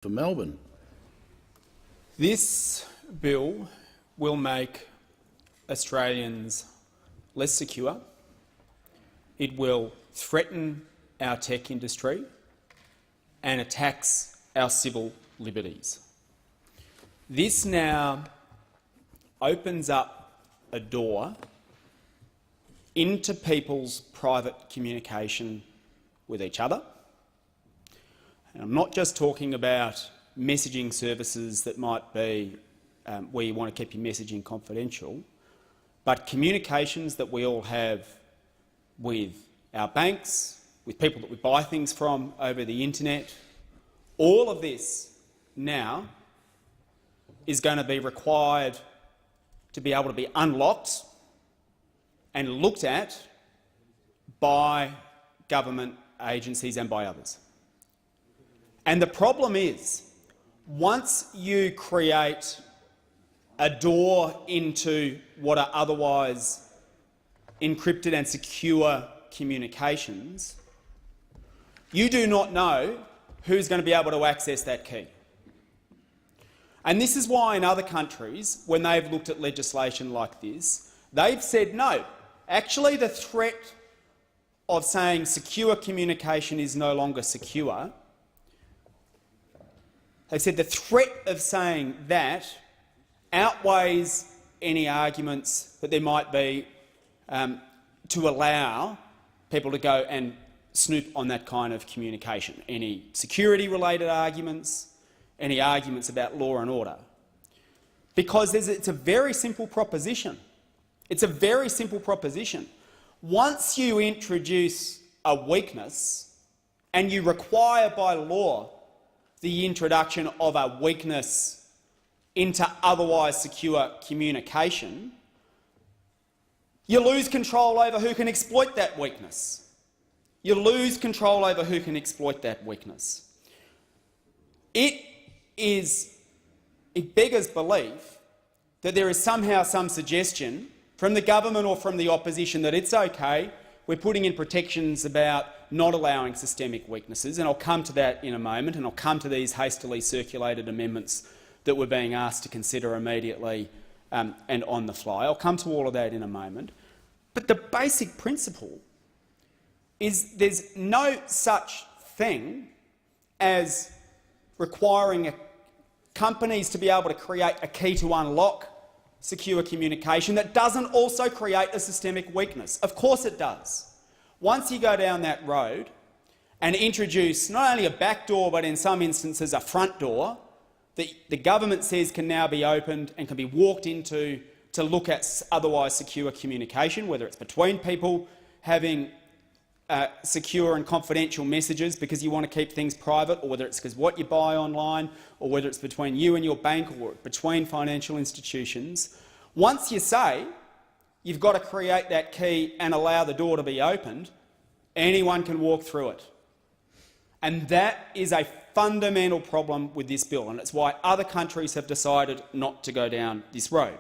For Melbourne. This bill will make Australians less secure. It will threaten our tech industry and attacks our civil liberties. This now opens up a door into people's private communication with each other. And I'm not just talking about messaging services that might be where you want to keep your messaging confidential, but communications that we all have with our banks, with people that we buy things from over the internet. All of this now is going to be required to be able to be unlocked and looked at by government agencies and by others. And the problem is, once you create a door into what are otherwise encrypted and secure communications, you do not know who's going to be able to access that key. And this is why in other countries, when they've looked at legislation like this, they've said no. Actually, the threat of saying secure communication is no longer secure, they said the threat of saying that outweighs any arguments that there might be to allow people to go and snoop on that kind of communication. Any security-related arguments, any arguments about law and order. Because it's a very simple proposition. It's a very simple proposition. Once you introduce a weakness and you require by law the introduction of a weakness into otherwise secure communication, you lose control over who can exploit that weakness. You lose control over who can exploit that weakness. It beggars belief that there is somehow some suggestion from the government or from the opposition that it's okay, we're putting in protections about not allowing systemic weaknesses, and I'll come to that in a moment, and I'll come to these hastily circulated amendments that we're being asked to consider immediately and on the fly. I'll come to all of that in a moment. But the basic principle is there's no such thing as requiring companies to be able to create a key to unlock secure communication that doesn't also create a systemic weakness. Of course it does. Once you go down that road and introduce not only a back door but in some instances a front door that the government says can now be opened and can be walked into to look at otherwise secure communication, whether it's between people having secure and confidential messages because you want to keep things private, or whether it's because what you buy online, or whether it's between you and your bank or between financial institutions. Once you say you've got to create that key and allow the door to be opened, anyone can walk through it. And that is a fundamental problem with this bill, and it's why other countries have decided not to go down this road.